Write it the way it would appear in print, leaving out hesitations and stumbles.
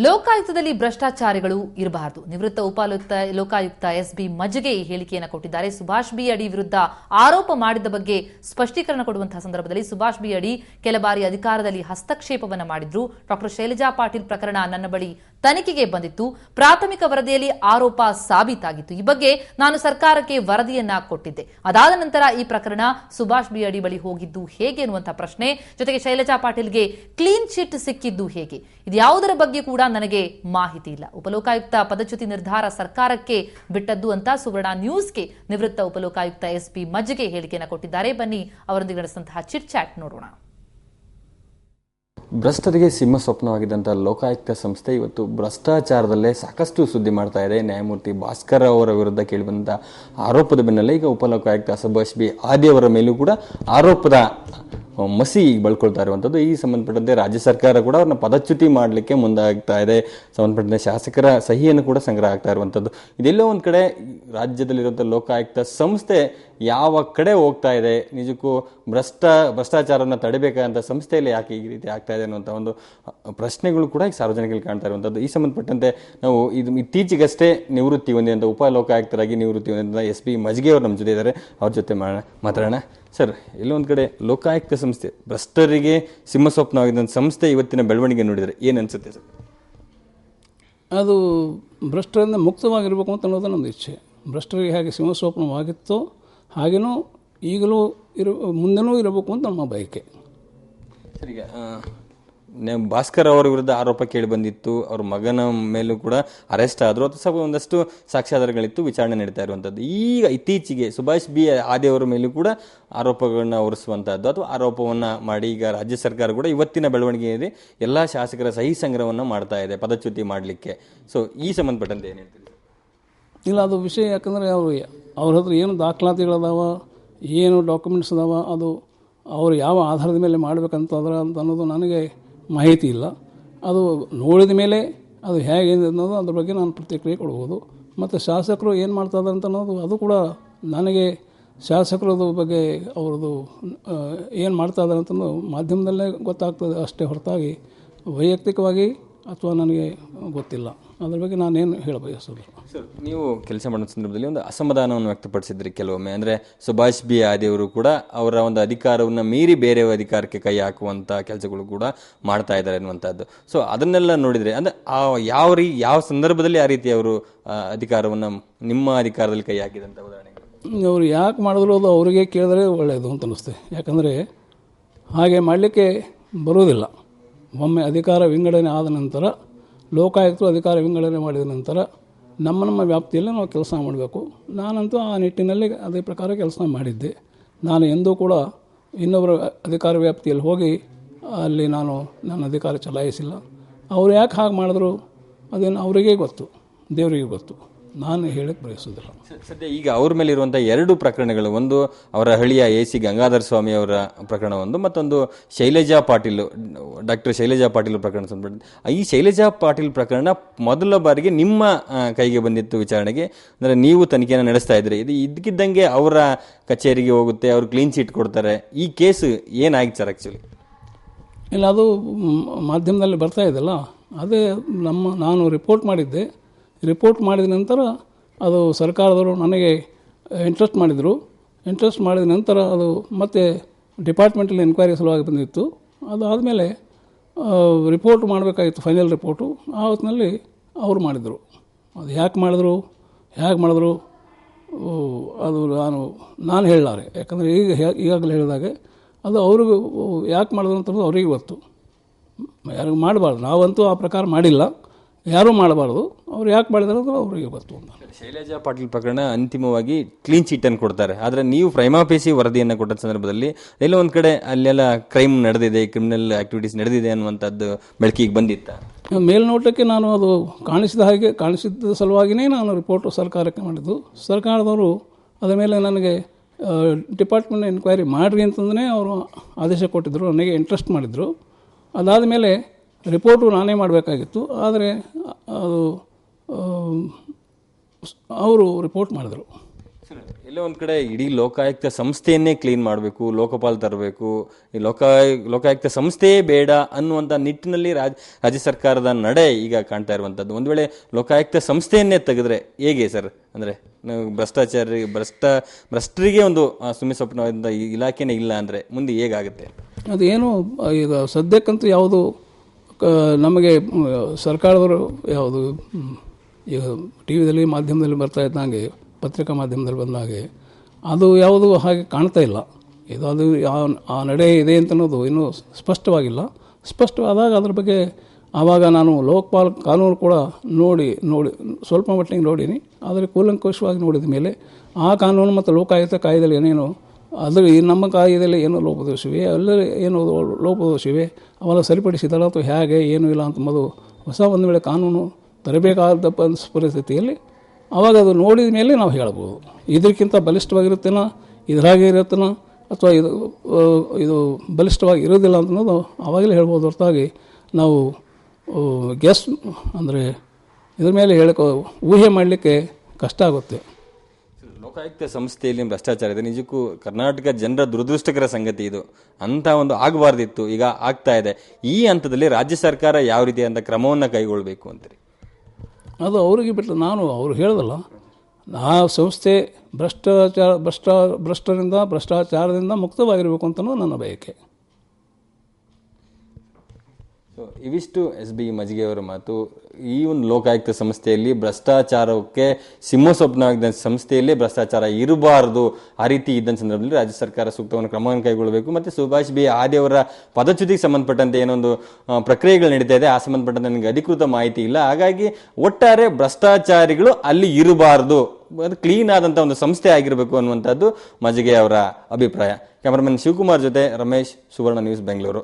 ಲೋಕಾಯುಕ್ತದಲ್ಲಿ ಭ್ರಷ್ಟಾಚಾರಿಗಳು ಇರಬಾರದು. ನಿವೃತ್ತ ಲೋಕಾಯುಕ್ತ ಎಸ್ಬಿ ಮಜ್ಗೆ ಈ ಹೇಳಿಕೆಯನ್ನು ಕೊಟ್ಟಿದ್ದಾರೆ. ಸುಭಾಷ್ ಬಿ ಅಡಿ ವಿರುದ್ಧ ಆರೋಪ ಮಾಡಿದ ಬಗ್ಗೆ ಸ್ಪಷ್ಟೀಕರಣ ಕೊಡುವಂತಹ ಸಂದರ್ಭದಲ್ಲಿ ಸುಭಾಷ್ ಬಿ ಅಡಿ ಕೆಲ ಬಾರಿ ಅಧಿಕಾರದಲ್ಲಿ ಹಸ್ತಕ್ಷೇಪವನ್ನು ಮಾಡಿದ್ರು. ಡಾಕ್ಟರ್ ಶೈಲಜಾ ಪಾಟೀಲ್ ಪ್ರಕರಣ ನನ್ನ ಬಳಿ ತನಿಖೆಗೆ ಬಂದಿತ್ತು. ಪ್ರಾಥಮಿಕ ವರದಿಯಲ್ಲಿ ಆರೋಪ ಸಾಬೀತಾಗಿತ್ತು. ಈ ಬಗ್ಗೆ ನಾನು ಸರ್ಕಾರಕ್ಕೆ ವರದಿಯನ್ನ ಕೊಟ್ಟಿದ್ದೆ. ಅದಾದ ನಂತರ ಈ ಪ್ರಕರಣ ಸುಭಾಷ್ ಬಿ ಅಡಿ ಬಳಿ ಹೋಗಿದ್ದು ಹೇಗೆ ಎನ್ನುವಂತಹ ಪ್ರಶ್ನೆ, ಜೊತೆಗೆ ಶೈಲಜಾ ಪಾಟೀಲ್ಗೆ ಕ್ಲೀನ್ ಚಿಟ್ ಸಿಕ್ಕಿದ್ದು ಹೇಗೆ, ಇದ್ಯಾವುದರ ಬಗ್ಗೆ ಕೂಡ ನನಗೆ ಮಾಹಿತಿ ಇಲ್ಲ. ಉಪಲೋಕಾಯುಕ್ತ ಪದಚ್ಯುತಿ ನಿರ್ಧಾರ ಸರ್ಕಾರಕ್ಕೆ ಬಿಟ್ಟದ್ದು ಅಂತ ಸುವರ್ಣ ನ್ಯೂಸ್ಗೆ ನಿವೃತ್ತ ಉಪಲೋಕಾಯುಕ್ತ ಎಸ್ಪಿ ಮಜ್ಗೆ ಹೇಳಿಕೆಯನ್ನು ಕೊಟ್ಟಿದ್ದಾರೆ. ಬನ್ನಿ ಅವರೊಂದಿಗೆ ನಡೆಸಿದಂತಹ ಚಿಟ್ ಚಾಟ್ ನೋಡೋಣ. ಭ್ರಷ್ಟರಿಗೆ ಸಿಂಹ ಸ್ವಪ್ನವಾಗಿದ್ದಂಥ ಲೋಕಾಯುಕ್ತ ಸಂಸ್ಥೆ ಇವತ್ತು ಭ್ರಷ್ಟಾಚಾರದಲ್ಲೇ ಸಾಕಷ್ಟು ಸುದ್ದಿ ಮಾಡ್ತಾ ಇದೆ. ನ್ಯಾಯಮೂರ್ತಿ ಭಾಸ್ಕರ್ ಅವರ ವಿರುದ್ಧ ಕೇಳಿಬಂದ ಆರೋಪದ ಬೆನ್ನಲ್ಲೇ ಈಗ ಉಪಲೋಕಾಯುಕ್ತ ಸುಭಾಷ್ ಬಿ ಆದಿ ಅವರ ಮೇಲೂ ಕೂಡ ಆರೋಪದ ಮಸಿ ಬಳ್ಕೊಳ್ತಾ ಇರುವಂಥದ್ದು. ಈ ಸಂಬಂಧಪಟ್ಟಂತೆ ರಾಜ್ಯ ಸರ್ಕಾರ ಕೂಡ ಅವ್ರನ್ನ ಪದಚ್ಯುತಿ ಮಾಡಲಿಕ್ಕೆ ಮುಂದಾಗ್ತಾ ಇದೆ. ಸಂಬಂಧಪಟ್ಟಂತೆ ಶಾಸಕರ ಸಹಿಯನ್ನು ಕೂಡ ಸಂಗ್ರಹ ಆಗ್ತಾ ಇರುವಂಥದ್ದು. ಇದೆಲ್ಲೋ ಒಂದು ಕಡೆ ರಾಜ್ಯದಲ್ಲಿರುವಂಥ ಲೋಕಾಯುಕ್ತ ಸಂಸ್ಥೆ ಯಾವ ಕಡೆ ಹೋಗ್ತಾ ಇದೆ, ನಿಜಕ್ಕೂ ಭ್ರಷ್ಟಾಚಾರವನ್ನು ತಡಿಬೇಕಾದಂಥ ಸಂಸ್ಥೆಯಲ್ಲಿ ಯಾಕೆ ಈ ರೀತಿ ಆಗ್ತಾ ಇದೆ ಅನ್ನುವಂಥ ಒಂದು ಪ್ರಶ್ನೆಗಳು ಕೂಡ ಈಗ ಸಾರ್ವಜನಿಕರಲ್ಲಿ ಕಾಣ್ತಾ ಇರುವಂಥದ್ದು. ಈ ಸಂಬಂಧಪಟ್ಟಂತೆ ನಾವು ಇದು ಇತ್ತೀಚೆಗಷ್ಟೇ ನಿವೃತ್ತಿ ಹೊಂದಿದಂಥ ಉಪಲೋಕಾಯುಕ್ತರಾಗಿ ನಿವೃತ್ತಿ ಹೊಂದಿದಂಥ ಎಸ್ ಪಿ ಮಜ್ಗೆ ಅವರು ನಮ್ಮ ಜೊತೆ ಇದ್ದಾರೆ. ಅವ್ರ ಜೊತೆ ಮಾತಾಡೋಣ. ಸರ್, ಎಲ್ಲೊಂದು ಕಡೆ ಲೋಕಾಯುಕ್ತ ಸಂಸ್ಥೆ ಭ್ರಷ್ಟರಿಗೆ ಸಿಂಹ ಸ್ವಪ್ನವಾಗಿದ್ದಂಥ ಸಂಸ್ಥೆ ಇವತ್ತಿನ ಬೆಳವಣಿಗೆ ನೋಡಿದರೆ ಏನು ಅನಿಸುತ್ತೆ ಸರ್? ಅದು ಭ್ರಷ್ಟರಿಂದ ಮುಕ್ತವಾಗಿರಬೇಕು ಅಂತ ಅನ್ನೋದು ನಮ್ಮದು ಇಚ್ಛೆ. ಭ್ರಷ್ಟರಿಗೆ ಹೇಗೆ ಸಿಂಹ ಸ್ವಪ್ನವಾಗಿತ್ತೋ ಹಾಗೇನೂ ಈಗಲೂ ಮುಂದೆನೂ ಇರಬೇಕು ಅಂತ ನಮ್ಮ ಬಯಕೆ. ಸರಿಗ ಭಾಸ್ಕರ್ ಅವರ ವಿರುದ್ಧ ಆರೋಪ ಕೇಳಿ ಬಂದಿತ್ತು. ಅವ್ರ ಮಗನ ಮೇಲೂ ಕೂಡ ಅರೆಸ್ಟ್ ಆದರು. ಅದು ಸಹ ಒಂದಷ್ಟು ಸಾಕ್ಷ್ಯಾಧಾರಗಳಿತ್ತು, ವಿಚಾರಣೆ ನಡೀತಾ ಇರುವಂಥದ್ದು. ಈಗ ಇತ್ತೀಚೆಗೆ ಸುಭಾಷ್ ಬಿ ಆದಿ ಅವರ ಮೇಲೂ ಕೂಡ ಆರೋಪಗಳನ್ನ ಹೊರಿಸುವಂಥದ್ದು ಅಥವಾ ಆರೋಪವನ್ನು ಮಾಡಿ ಈಗ ರಾಜ್ಯ ಸರ್ಕಾರ ಕೂಡ ಇವತ್ತಿನ ಬೆಳವಣಿಗೆಯಲ್ಲಿ ಎಲ್ಲ ಶಾಸಕರ ಸಹಿ ಸಂಗ್ರಹವನ್ನು ಮಾಡ್ತಾ ಇದೆ ಪದಚ್ಯುತಿ ಮಾಡಲಿಕ್ಕೆ. ಸೊ ಈ ಸಂಬಂಧಪಟ್ಟಂತೆ ಏನು ಹೇಳ್ತೀವಿ? ಇಲ್ಲ, ಅದು ವಿಷಯ ಯಾಕಂದರೆ ಅವ್ರ ಹತ್ರ ಏನು ದಾಖಲಾತಿಗಳದಾವ, ಏನು ಡಾಕ್ಯುಮೆಂಟ್ಸ್ ಅದಾವ, ಅದು ಅವರು ಯಾವ ಆಧಾರದ ಮೇಲೆ ಮಾಡಬೇಕಂತ ಅನ್ನೋದು ನನಗೆ ಮಾಹಿತಿ ಇಲ್ಲ. ಅದು ನೋಡಿದ ಮೇಲೆ ಅದು ಹೇಗೆ ಅನ್ನೋದು ಅದ್ರ ಬಗ್ಗೆ ನಾನು ಪ್ರತಿಕ್ರಿಯೆ ಕೊಡ್ಬೋದು. ಮತ್ತು ಶಾಸಕರು ಏನು ಮಾಡ್ತಾ ಇದ್ದಾರೆ ಅಂತ ಅನ್ನೋದು ಅದು ಕೂಡ ನನಗೆ ಶಾಸಕರದು ಬಗ್ಗೆ ಅವ್ರದ್ದು ಏನು ಮಾಡ್ತಾ ಇದ್ದಾರೆ ಅಂತಂದು ಮಾಧ್ಯಮದಲ್ಲೇ ಗೊತ್ತಾಗ್ತದೆ ಅಷ್ಟೇ ಹೊರತಾಗಿ ವೈಯಕ್ತಿಕವಾಗಿ ಅಥವಾ ನನಗೆ ಗೊತ್ತಿಲ್ಲ. ಅದ್ರ ಬಗ್ಗೆ ನಾನೇನು ಹೇಳಬಯಸೋದು. ಸರ್, ನೀವು ಕೆಲಸ ಮಾಡೋ ಸಂದರ್ಭದಲ್ಲಿ ಒಂದು ಅಸಮಾಧಾನವನ್ನು ವ್ಯಕ್ತಪಡಿಸಿದ್ರಿ ಕೆಲವೊಮ್ಮೆ. ಅಂದರೆ ಸುಭಾಷ್ ಬಿ ಆದಿಯವರು ಕೂಡ ಅವರ ಒಂದು ಅಧಿಕಾರವನ್ನು ಮೀರಿ ಬೇರೆ ಅಧಿಕಾರಕ್ಕೆ ಕೈ ಹಾಕುವಂಥ ಕೆಲಸಗಳು ಕೂಡ ಮಾಡ್ತಾ ಇದ್ದಾರೆ ಅನ್ನುವಂಥದ್ದು. ಸೊ ಅದನ್ನೆಲ್ಲ ನೋಡಿದರೆ ಅಂದರೆ ಯಾವ ಸಂದರ್ಭದಲ್ಲಿ ಆ ರೀತಿ ಅವರು ಅಧಿಕಾರವನ್ನು ನಿಮ್ಮ ಅಧಿಕಾರದಲ್ಲಿ ಕೈ ಹಾಕಿದಂಥ ಉದಾಹರಣೆಗಳು ಅವರು ಯಾಕೆ ಮಾಡಿದ್ರು ಅದು ಅವರಿಗೆ ಕೇಳಿದ್ರೆ ಒಳ್ಳೆಯದು ಅಂತ ಅನ್ನಿಸ್ತೆ. ಯಾಕಂದರೆ ಹಾಗೆ ಮಾಡಲಿಕ್ಕೆ ಬರೋದಿಲ್ಲ. ಒಮ್ಮೆ ಅಧಿಕಾರ ವಿಂಗಡಣೆ ಆದ ನಂತರ, ಲೋಕಾಯುಕ್ತರು ಅಧಿಕಾರ ವಿಂಗಡಣೆ ಮಾಡಿದ ನಂತರ ನಮ್ಮ ವ್ಯಾಪ್ತಿಯಲ್ಲಿ ನಾವು ಕೆಲಸ ಮಾಡಬೇಕು. ನಾನಂತೂ ಆ ನಿಟ್ಟಿನಲ್ಲಿ ಅದೇ ಪ್ರಕಾರ ಕೆಲಸ ಮಾಡಿದ್ದೆ. ನಾನು ಎಂದೂ ಕೂಡ ಇನ್ನೊಬ್ಬರ ಅಧಿಕಾರ ವ್ಯಾಪ್ತಿಯಲ್ಲಿ ಹೋಗಿ ಅಲ್ಲಿ ನಾನು ನನ್ನ ಅಧಿಕಾರ ಚಲಾಯಿಸಿಲ್ಲ. ಅವ್ರು ಯಾಕೆ ಹಾಗೆ ಮಾಡಿದ್ರು ಅದೇನು ಅವರಿಗೇ ಗೊತ್ತು, ದೇವರಿಗೆ ಗೊತ್ತು. ನಾನು ಹೇಳಕ್ಕೆ ಬಯಸೋದಿಲ್ಲ. ಸದ್ಯ ಈಗ ಅವ್ರ ಮೇಲೆ ಇರುವಂಥ ಎರಡು ಪ್ರಕರಣಗಳು, ಒಂದು ಅವರ ಹಳಿಯ AC ಗಂಗಾಧರ ಸ್ವಾಮಿ ಅವರ ಪ್ರಕರಣ ಒಂದು, ಮತ್ತೊಂದು ಶೈಲಜಾ ಪಾಟೀಲ್, ಡಾಕ್ಟರ್ ಶೈಲಜಾ ಪಾಟೀಲ್ ಪ್ರಕರಣ ಸಂಬಂಧ. ಈ ಶೈಲಜಾ ಪಾಟೀಲ್ ಪ್ರಕರಣ ಮೊದಲ ಬಾರಿಗೆ ನಿಮ್ಮ ಕೈಗೆ ಬಂದಿತ್ತು ವಿಚಾರಣೆಗೆ. ಅಂದರೆ ನೀವು ತನಿಖೆಯನ್ನು ನಡೆಸ್ತಾ ಇದ್ರಿ. ಇದು ಇದ್ದಕ್ಕಿದ್ದಂಗೆ ಅವರ ಕಚೇರಿಗೆ ಹೋಗುತ್ತೆ, ಅವರು ಕ್ಲೀನ್ ಚೀಟ್ ಕೊಡ್ತಾರೆ. ಈ ಕೇಸು ಏನಾಗಿತ್ತು ಸರ್ ಆ್ಯಕ್ಚುಲಿ? ಇಲ್ಲ, ಅದು ಮಾಧ್ಯಮದಲ್ಲಿ ಬರ್ತಾ ಇದೆಯಲ್ಲ, ಅದೇ ನಾನು ರಿಪೋರ್ಟ್ ಮಾಡಿದ್ದೆ. ರಿಪೋರ್ಟ್ ಮಾಡಿದ ನಂತರ ಅದು ಸರ್ಕಾರದವರು ನನಗೆ ಇಂಟ್ರೆಸ್ಟ್ ಮಾಡಿದ ನಂತರ ಅದು ಮತ್ತೆ ಡಿಪಾರ್ಟ್ಮೆಂಟಲ್ಲಿ ಎನ್ಕ್ವೈರಿ ಸಲುವಾಗಿ ಬಂದಿತ್ತು. ಅದು ಆದಮೇಲೆ ರಿಪೋರ್ಟ್ ಮಾಡಬೇಕಾಗಿತ್ತು, ಫೈನಲ್ ರಿಪೋರ್ಟು. ಆ ಹೊತ್ತಿನಲ್ಲಿ ಅವರು ಮಾಡಿದರು. ಅದು ಹೇಗೆ ಮಾಡಿದ್ರು ಅದು ನಾನು ಹೇಳಲಾರೆ. ಯಾಕಂದರೆ ಈಗಾಗಲೇ ಹೇಳಿದಾಗೆ ಅದು ಅವ್ರಿಗೂ ಯಾಕೆ ಮಾಡಿದ್ರು ಅಂತಂದ್ರೆ ಅವರಿಗೆ ಗೊತ್ತು. ಯಾರಿಗೂ ಮಾಡಬಾರ್ದು, ನಾವಂತೂ ಆ ಪ್ರಕಾರ ಮಾಡಿಲ್ಲ, ಯಾರೂ ಮಾಡಬಾರ್ದು. ಅವ್ರು ಯಾಕೆ ಮಾಡಿದಾರೆ ಅಂತ ಅವರಿಗೆ ಗೊತ್ತು. ಶೈಲಜಾ ಪಾಟೀಲ್ ಪ್ರಕರಣ ಅಂತಿಮವಾಗಿ ಕ್ಲೀನ್ ಚೀಟನ್ನು ಕೊಡ್ತಾರೆ. ಆದರೆ ನೀವು ಪ್ರೈಮಾಪೇಸಿ ವರದಿಯನ್ನು ಕೊಟ್ಟ ಸಂದರ್ಭದಲ್ಲಿ ಎಲ್ಲ ಒಂದು ಕಡೆ ಅಲ್ಲೆಲ್ಲ ಕ್ರೈಮ್ ನಡೆದಿದೆ, ಕ್ರಿಮಿನಲ್ ಆಕ್ಟಿವಿಟೀಸ್ ನಡೆದಿದೆ ಅನ್ನುವಂಥದ್ದು ಬೆಳಕಿಗೆ ಬಂದಿತ್ತ? ಮೇಲ್ನೋಟಕ್ಕೆ ನಾನು ಅದು ಕಾಣಿಸಿದ್ದ ಸಲುವಾಗಿಯೇ ನಾನು ರಿಪೋರ್ಟು ಸರ್ಕಾರಕ್ಕೆ ಮಾಡಿದ್ದು. ಸರ್ಕಾರದವರು ಅದರ ಮೇಲೆ ನನಗೆ ಡಿಪಾರ್ಟ್ಮೆಂಟ್ ಎನ್ಕ್ವೈರಿ ಮಾಡಿರಿ ಅಂತಂದೇ ಅವರು ಆದೇಶ ಕೊಟ್ಟಿದ್ದರು, ನನಗೆ ಇಂಟ್ರೆಸ್ಟ್ ಮಾಡಿದರು. ಅದಾದ ಮೇಲೆ ರಿಪೋರ್ಟು ನಾನೇ ಮಾಡಬೇಕಾಗಿತ್ತು. ಆದರೆ ಅದು ಅವರು ರಿಪೋರ್ಟ್ ಮಾಡಿದರು. ಎಲ್ಲೋ ಒಂದ್ ಕಡೆ ಇಡೀ ಲೋಕಾಯುಕ್ತ ಸಂಸ್ಥೆಯನ್ನೇ ಕ್ಲೀನ್ ಮಾಡಬೇಕು, ಲೋಕಪಾಲ್ ತರಬೇಕು, ಈ ಲೋಕಾಯುಕ್ತ ಸಂಸ್ಥೆಯೇ ಬೇಡ ಅನ್ನುವಂಥ ನಿಟ್ಟಿನಲ್ಲಿ ರಾಜ್ಯ ಸರ್ಕಾರದ ನಡೆ ಈಗ ಕಾಣ್ತಾ ಇರುವಂಥದ್ದು. ಒಂದು ವೇಳೆ ಲೋಕಾಯುಕ್ತ ಸಂಸ್ಥೆಯನ್ನೇ ತೆಗೆದ್ರೆ ಹೇಗೆ ಸರ್? ಅಂದ್ರೆ ಭ್ರಷ್ಟರಿಗೆ ಒಂದು ಸುಮ್ಮನೆ ಇಲಾಖೆನೇ ಇಲ್ಲ ಅಂದ್ರೆ ಮುಂದೆ ಹೇಗಾಗುತ್ತೆ? ಅದೇನು ಈಗ ಸದ್ಯಕ್ಕಂತೂ ಯಾವುದು ನಮಗೆ ಸರ್ಕಾರದವರು ಯಾವುದು ಈಗ ಟಿ ವಿದಲ್ಲಿ ಮಾಧ್ಯಮದಲ್ಲಿ ಬರ್ತಾ ಇದ್ದಂಗೆ, ಪತ್ರಿಕಾ ಮಾಧ್ಯಮದಲ್ಲಿ ಬಂದಾಗೆ ಅದು ಯಾವುದು ಹಾಗೆ ಕಾಣ್ತಾ ಇಲ್ಲ. ಇದು ಅದು ಆ ನಡೆ ಇದೆ ಅಂತ ಅನ್ನೋದು ಇನ್ನೂ ಸ್ಪಷ್ಟವಾಗಿಲ್ಲ. ಸ್ಪಷ್ಟವಾದಾಗ ಅದ್ರ ಬಗ್ಗೆ ಆವಾಗ ನಾನು ಲೋಕಪಾಲ್ ಕಾನೂನು ಕೂಡ ನೋಡಿ ಸ್ವಲ್ಪ ಮಟ್ಟಿಗೆ ನೋಡೀನಿ. ಆದರೆ ಕೂಲಂಕುಷವಾಗಿ ನೋಡಿದ ಮೇಲೆ ಆ ಕಾನೂನು ಮತ್ತು ಲೋಕಾಯುಕ್ತ ಕಾಯ್ದೆಯಲ್ಲಿ ಏನೇನು ಅದರ ನಮ್ಮ ಕಾಯ್ದೆಯಲ್ಲಿ ಏನೋ ಲೋಪದೋಷಿವೆ, ಅಲ್ಲೇ ಏನೋ ಲೋಪದೋಷಿವೆ, ಅವೆಲ್ಲ ಸರಿಪಡಿಸಿದಾರ ಅಥವಾ ಹೇಗೆ ಏನೂ ಇಲ್ಲ ಅಂತಂಬುದು ಹೊಸ ಒಂದು ವೇಳೆ ಕಾನೂನು ತರಬೇಕಾದ ಪರಿಸ್ಥಿತಿಯಲ್ಲಿ ಆವಾಗ ಅದು ನೋಡಿದ ಮೇಲೆ ನಾವು ಹೇಳ್ಬೋದು. ಇದಕ್ಕಿಂತ ಬಲಿಷ್ಠವಾಗಿರುತ್ತೇನೋ, ಇದ್ರಾಗೆ ಇರುತ್ತೇನೋ ಅಥವಾ ಇದು ಬಲಿಷ್ಠವಾಗಿ ಇರೋದಿಲ್ಲ ಅಂತ ಅನ್ನೋದು ಆವಾಗಲೇ ಹೇಳ್ಬೋದು. ಹೊರತಾಗಿ ನಾವು ಗೆಸ್ ಅಂದರೆ ಇದ್ರ ಮೇಲೆ ಊಹೆ ಮಾಡಲಿಕ್ಕೆ ಕಷ್ಟ ಆಗುತ್ತೆ. ಲೋಕಾಯುಕ್ತ ಸಂಸ್ಥೆಯಲ್ಲಿ ಭ್ರಷ್ಟಾಚಾರ ಇದೆ, ನಿಜಕ್ಕೂ ಕರ್ನಾಟಕ ಜನರ ದುರದೃಷ್ಟಕರ ಸಂಗತಿ. ಇದು ಅಂತ ಒಂದು ಆಗಬಾರ್ದಿತ್ತು, ಈಗ ಆಗ್ತಾ ಇದೆ. ಈ ಹಂತದಲ್ಲಿ ರಾಜ್ಯ ಸರ್ಕಾರ ಯಾವ ರೀತಿಯಾದ ಕ್ರಮವನ್ನು ಕೈಗೊಳ್ಳಬೇಕು ಅಂತೀರಿ? ಅದು ಅವರಿಗೆ ಬಿಟ್ಟು ಅವ್ರು ಹೇಳೋದಲ್ಲ, ಆ ಸಂಸ್ಥೆ ಭ್ರಷ್ಟಾಚಾರದಿಂದ ಮುಕ್ತವಾಗಿರಬೇಕು ಅಂತಲೂ ನನ್ನ ಬಯಕೆ. ಇವಿಷ್ಟು SB ಮಜ್ಗೆ ಅವರ ಮಾತು. ಈ ಒಂದು ಲೋಕಾಯುಕ್ತ ಸಂಸ್ಥೆಯಲ್ಲಿ ಭ್ರಷ್ಟಾಚಾರಕ್ಕೆ ಸಿಂಹಸ್ವಪ್ನವಾಗಿದ್ದ ಸಂಸ್ಥೆಯಲ್ಲಿ ಭ್ರಷ್ಟಾಚಾರ ಇರಬಾರದು. ಆ ರೀತಿ ಇದ್ದ ಸಂದರ್ಭದಲ್ಲಿ ರಾಜ್ಯ ಸರ್ಕಾರ ಸೂಕ್ತವನ್ನು ಕ್ರಮವನ್ನು ಕೈಗೊಳ್ಳಬೇಕು. ಮತ್ತು ಸುಭಾಷ್ ಬಿ ಆದಿ ಅವರ ಪದಚ್ಯುತಿಗೆ ಸಂಬಂಧಪಟ್ಟಂತೆ ಏನೊಂದು ಪ್ರಕ್ರಿಯೆಗಳು ನಡೀತಾ ಇದೆ, ಆ ಸಂಬಂಧಪಟ್ಟಂತೆ ನನಗೆ ಅಧಿಕೃತ ಮಾಹಿತಿ ಇಲ್ಲ. ಹಾಗಾಗಿ ಒಟ್ಟಾರೆ ಭ್ರಷ್ಟಾಚಾರಿಗಳು ಅಲ್ಲಿ ಇರಬಾರದು, ಅದು ಕ್ಲೀನ್ ಆದಂಥ ಒಂದು ಸಂಸ್ಥೆ ಆಗಿರಬೇಕು ಅನ್ನುವಂಥದ್ದು ಮಜ್ಗೆ ಅವರ ಅಭಿಪ್ರಾಯ. ಕ್ಯಾಮರಾಮನ್ ಶಿವಕುಮಾರ್ ಜೊತೆ ರಮೇಶ್, ಸುವರ್ಣ ನ್ಯೂಸ್, ಬೆಂಗಳೂರು.